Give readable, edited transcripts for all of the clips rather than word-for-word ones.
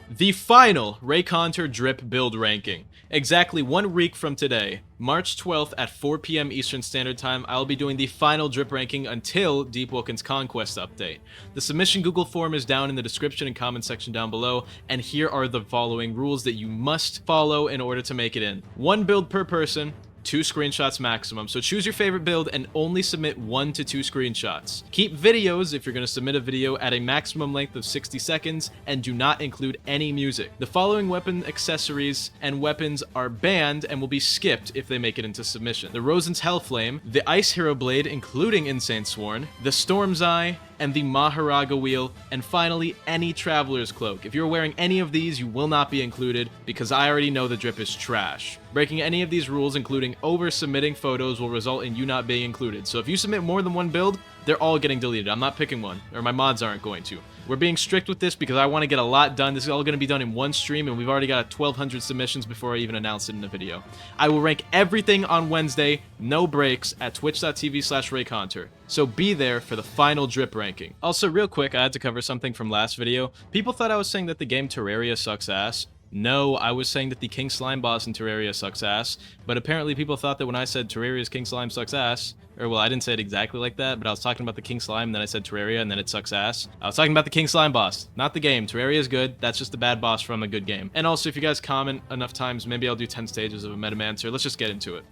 The final Reaconteur drip build ranking. Exactly 1 week from today, March 12th at 4 p.m. Eastern Standard Time, I'll be doing the final drip ranking until Deepwoken's Conquest update. The submission Google form is down in the description and comment section down below, and here are the following rules that you must follow in order to make it in. 1 build per person, 2 screenshots maximum, so choose your favorite build and only submit 1 to 2 screenshots. Keep videos, if you're going to submit a video, at a maximum length of 60 seconds, and do not include any music. The following weapon accessories and weapons are banned and will be skipped if they make it into submission. The Rosen's Hellflame, the Ice Hero Blade including Insane Sworn, the Storm's Eye, and the Maharaga Wheel, and finally, any Traveler's Cloak. If you're wearing any of these, you will not be included, because I already know the drip is trash. Breaking any of these rules, including over-submitting photos, will result in you not being included. So if you submit more than 1 build, they're all getting deleted. I'm not picking one, or my mods aren't going to. We're being strict with this because I want to get a lot done. This is all going to be done in 1 stream, and we've already got 1,200 submissions before I even announce it in the video. I will rank everything on Wednesday, no breaks, at twitch.tv/Reaconteur. So be there for the final drip ranking. Also, real quick, I had to cover something from last video. People thought I was saying that the game Terraria sucks ass. No, I was saying that the King Slime boss in Terraria sucks ass, but apparently people thought that when I said Terraria's King Slime sucks ass, or well, I didn't say it exactly like that, but I was talking about the King Slime, and then I said Terraria, and then it sucks ass. I was talking about the King Slime boss, not the game. Terraria is good, that's just a bad boss from a good game. And also, if you guys comment enough times, maybe I'll do 10 stages of a Metamancer. Let's just get into it.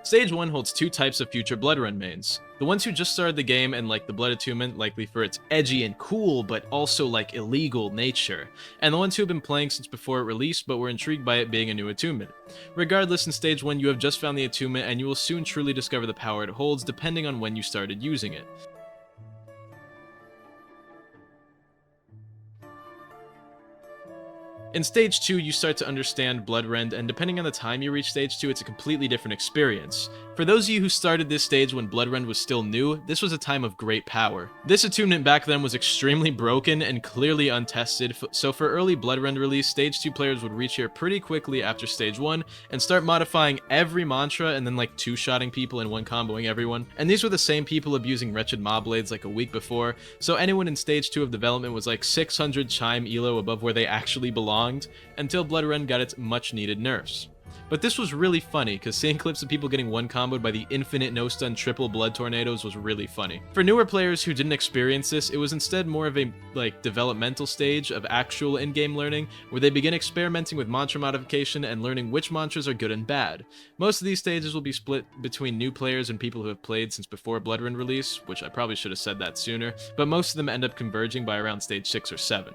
Stage 1 holds 2 types of future Bloodrend mains. The ones who just started the game and like the Blood Attunement, likely for its edgy and cool, but also like illegal nature. And the ones who have been playing since before it released, but were intrigued by it being a new attunement. Regardless, in Stage 1 you have just found the attunement, and you will soon truly discover the power it holds, depending on when you started using it. In Stage 2, you start to understand Bloodrend, and depending on the time you reach Stage 2, it's a completely different experience. For those of you who started this stage when Bloodrend was still new, this was a time of great power. This attunement back then was extremely broken and clearly untested, so for early Bloodrend release, Stage 2 players would reach here pretty quickly after Stage 1, and start modifying every mantra and then like 2-shotting people and 1-comboing everyone. And these were the same people abusing Wretched Mob Blades like a week before, so anyone in Stage 2 of development was like 600 chime elo above where they actually belonged, until Bloodrend got its much needed nerfs. But this was really funny, because seeing clips of people getting 1-comboed by the infinite no-stun triple blood tornadoes was really funny. For newer players who didn't experience this, it was instead more of a developmental stage of actual in-game learning, where they begin experimenting with mantra modification and learning which mantras are good and bad. Most of these stages will be split between new players and people who have played since before Bloodrend release, which I probably should have said that sooner, but most of them end up converging by around Stage 6 or 7.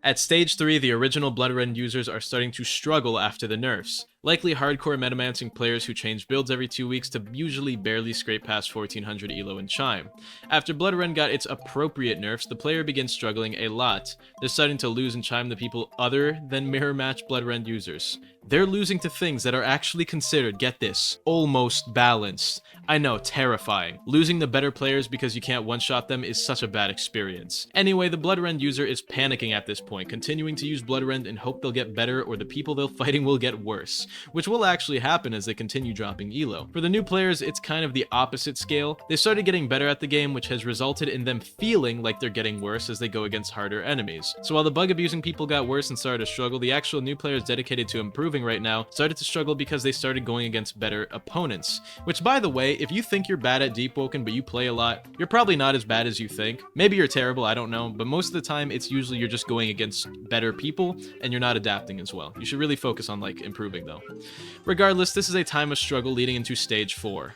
At Stage 3, the original Bloodrend users are starting to struggle after the nerfs. Likely hardcore metamancing players who change builds every 2 weeks to usually barely scrape past 1400 elo in chime. After Bloodrend got its appropriate nerfs, the player begins struggling a lot. They're starting to lose in chime to people other than mirror match Bloodrend users. They're losing to things that are actually considered, get this, almost balanced. I know, terrifying. Losing the better players because you can't one-shot them is such a bad experience. Anyway, the Bloodrend user is panicking at this point, continuing to use Bloodrend and hope they'll get better or the people they're fighting will get worse, which will actually happen as they continue dropping elo. For the new players, it's kind of the opposite scale. They started getting better at the game, which has resulted in them feeling like they're getting worse as they go against harder enemies. So while the bug-abusing people got worse and started to struggle, the actual new players dedicated to improving right now started to struggle because they started going against better opponents. Which, by the way, if you think you're bad at Deepwoken but you play a lot, you're probably not as bad as you think. Maybe you're terrible, I don't know, but most of the time it's usually you're just going against better people and you're not adapting as well. You should really focus on like improving though. Regardless, this is a time of struggle leading into Stage 4.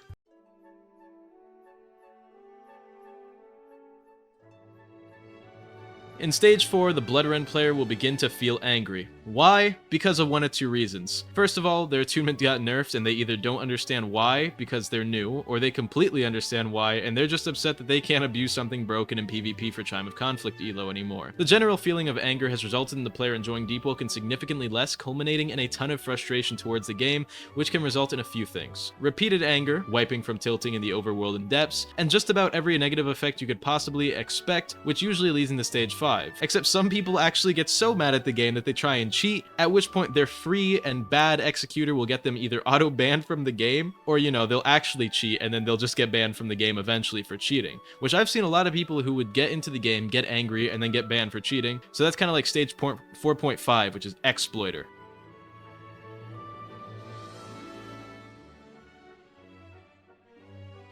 In Stage 4, the Bloodrend player will begin to feel angry. Why? Because of one of 2 reasons. First of all, their attunement got nerfed and they either don't understand why because they're new, or they completely understand why and they're just upset that they can't abuse something broken in PvP for Chime of Conflict elo anymore. The general feeling of anger has resulted in the player enjoying Deepwoken significantly less, culminating in a ton of frustration towards the game, which can result in a few things. Repeated anger, wiping from tilting in the overworld and depths, and just about every negative effect you could possibly expect, which usually leads into Stage 5. 4.5. Except some people actually get so mad at the game that they try and cheat, at which point their free and bad executor will get them either auto-banned from the game, or, you know, they'll actually cheat and then they'll just get banned from the game eventually for cheating. Which I've seen a lot of people who would get into the game, get angry, and then get banned for cheating. So that's kind of like stage 4.5, which is exploiter.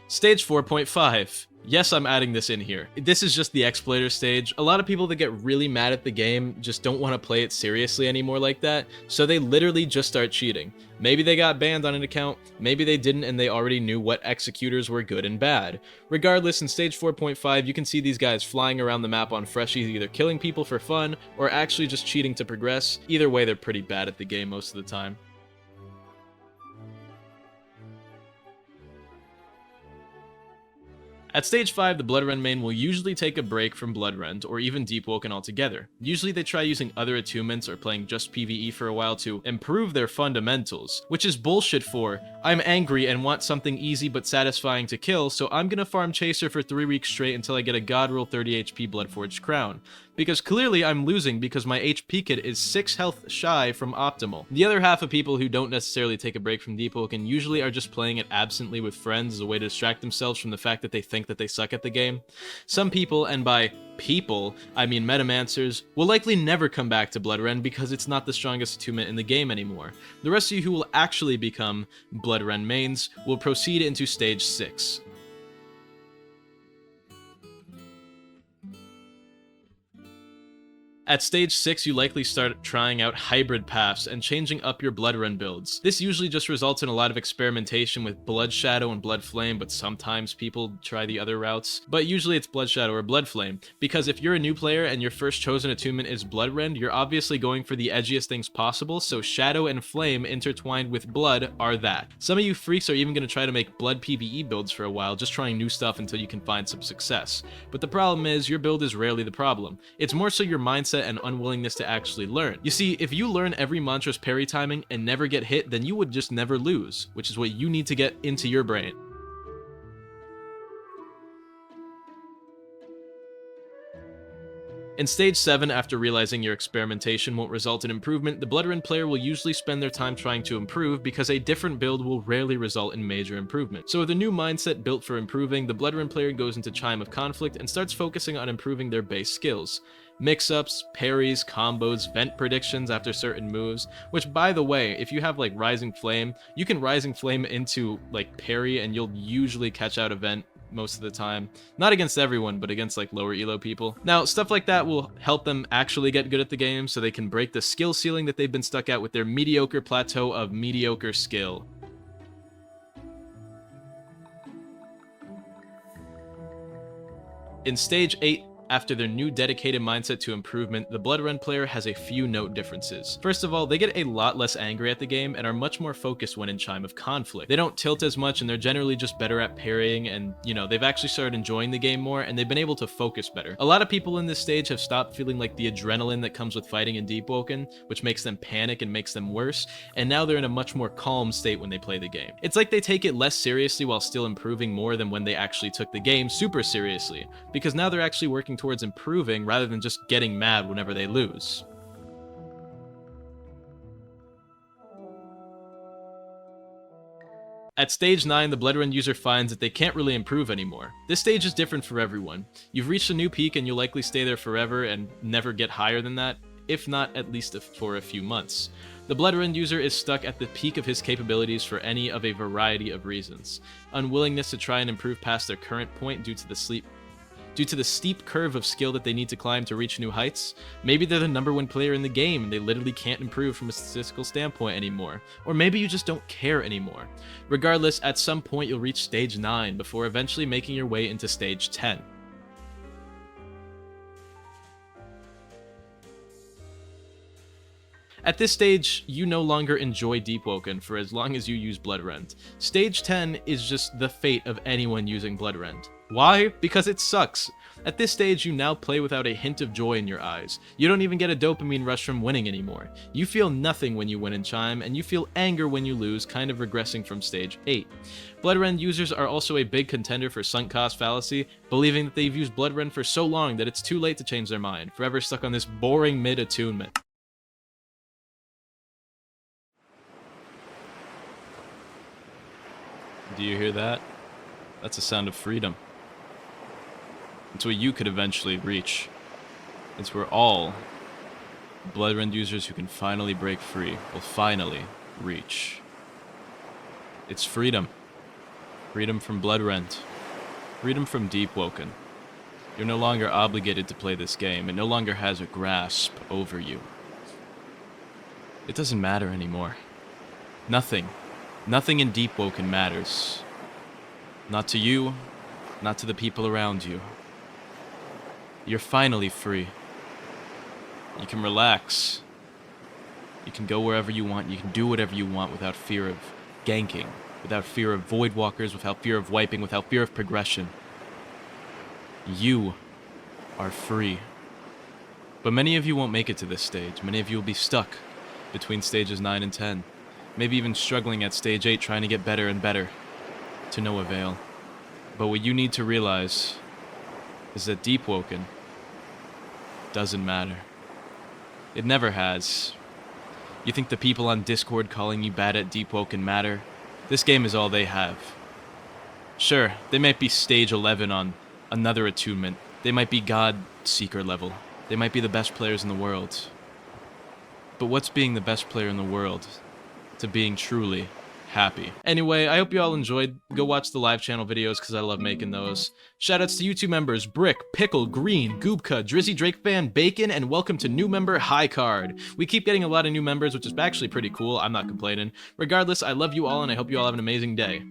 Stage 4.5. Yes, I'm adding this in here. This is just the exploiter stage. A lot of people that get really mad at the game just don't want to play it seriously anymore like that, so they literally just start cheating. Maybe they got banned on an account, maybe they didn't and they already knew what executors were good and bad. Regardless, in stage 4.5, you can see these guys flying around the map on freshies, either killing people for fun or actually just cheating to progress. Either way, they're pretty bad at the game most of the time. At stage 5, the Bloodrend main will usually take a break from Bloodrend, or even Deepwoken altogether. Usually they try using other attunements or playing just PvE for a while to improve their fundamentals, which is bullshit for, I'm angry and want something easy but satisfying to kill, so I'm gonna farm Chaser for 3 weeks straight until I get a God Rule 30 HP Bloodforged Crown. Because clearly I'm losing because my HP kit is 6 health shy from optimal. The other half of people who don't necessarily take a break from Deepwoken usually are just playing it absently with friends as a way to distract themselves from the fact that they think that they suck at the game. Some people, and by people, I mean Metamancers, will likely never come back to Bloodrend because it's not the strongest attunement in the game anymore. The rest of you who will actually become Bloodrend mains will proceed into stage 6. At stage 6, you likely start trying out hybrid paths and changing up your Bloodrend builds. This usually just results in a lot of experimentation with Blood Shadow and Blood Flame, but sometimes people try the other routes. But usually it's Blood Shadow or Blood Flame, because if you're a new player and your first chosen attunement is Bloodrend, you're obviously going for the edgiest things possible, so Shadow and Flame intertwined with Blood are that. Some of you freaks are even going to try to make Blood PvE builds for a while, just trying new stuff until you can find some success. But the problem is, your build is rarely the problem. It's more so your mindset and unwillingness to actually learn. You see, if you learn every mantra's parry timing and never get hit, then you would just never lose, which is what you need to get into your brain. In stage 7, after realizing your experimentation won't result in improvement, the Bloodrend player will usually spend their time trying to improve because a different build will rarely result in major improvement. So with a new mindset built for improving, the Bloodrend player goes into Chime of Conflict and starts focusing on improving their base skills. Mix-ups, parries, combos, vent predictions after certain moves, which by the way, if you have like Rising Flame, you can Rising Flame into like parry and you'll usually catch out a vent most of the time. Not against everyone, but against like lower elo people. Now, stuff like that will help them actually get good at the game so they can break the skill ceiling that they've been stuck at with their mediocre plateau of mediocre skill. In stage 8, after their new dedicated mindset to improvement, the Bloodrend player has a few note differences. First of all, they get a lot less angry at the game and are much more focused when in Chime of Conflict. They don't tilt as much and they're generally just better at parrying, and you know, they've actually started enjoying the game more and they've been able to focus better. A lot of people in this stage have stopped feeling like the adrenaline that comes with fighting in Deepwoken, which makes them panic and makes them worse, and now they're in a much more calm state when they play the game. It's like they take it less seriously while still improving more than when they actually took the game super seriously, because now they're actually working towards improving rather than just getting mad whenever they lose. At stage 9, the Bloodrend user finds that they can't really improve anymore. This stage is different for everyone. You've reached a new peak and you'll likely stay there forever and never get higher than that, if not at least for a few months. The Bloodrend user is stuck at the peak of his capabilities for any of a variety of reasons. Unwillingness to try and improve past their current point due to the steep curve of skill that they need to climb to reach new heights. Maybe they're the #1 player in the game and they literally can't improve from a statistical standpoint anymore. Or maybe you just don't care anymore. Regardless, at some point you'll reach stage 9 before eventually making your way into stage 10. At this stage, you no longer enjoy Deepwoken for as long as you use Bloodrend. Stage 10 is just the fate of anyone using Bloodrend. Why? Because it sucks. At this stage, you now play without a hint of joy in your eyes. You don't even get a dopamine rush from winning anymore. You feel nothing when you win in Chime, and you feel anger when you lose, kind of regressing from stage 8. Bloodrend users are also a big contender for sunk cost fallacy, believing that they've used Bloodrend for so long that it's too late to change their mind, forever stuck on this boring mid-attunement. Do you hear that? That's the sound of freedom. It's what you could eventually reach. It's where all Bloodrend users who can finally break free will finally reach. It's freedom. Freedom from Bloodrend. Freedom from Deepwoken. You're no longer obligated to play this game. It no longer has a grasp over you. It doesn't matter anymore. Nothing in Deepwoken matters. Not to you, not to the people around you. You're finally free. You can relax. You can go wherever you want. You can do whatever you want without fear of ganking, without fear of voidwalkers, without fear of wiping, without fear of progression. You are free. But many of you won't make it to this stage. Many of you will be stuck between stages 9 and 10. Maybe even struggling at stage 8, trying to get better and better, to no avail. But what you need to realize is that Deepwoken doesn't matter. It never has. You think the people on Discord calling you bad at Deepwoken matter? This game is all they have. Sure, they might be stage 11 on another attunement. They might be God Seeker level. They might be the best players in the world. But what's being the best player in the world to being truly happy? Anyway, I hope you all enjoyed. Go watch the live channel videos because I love making those. Shoutouts to YouTube members Brick, Pickle, Green, Goobka, Drizzy Drake Fan, Bacon, and welcome to new member High Card. We keep getting a lot of new members, which is actually pretty cool. I'm not complaining. Regardless, I love you all and I hope you all have an amazing day.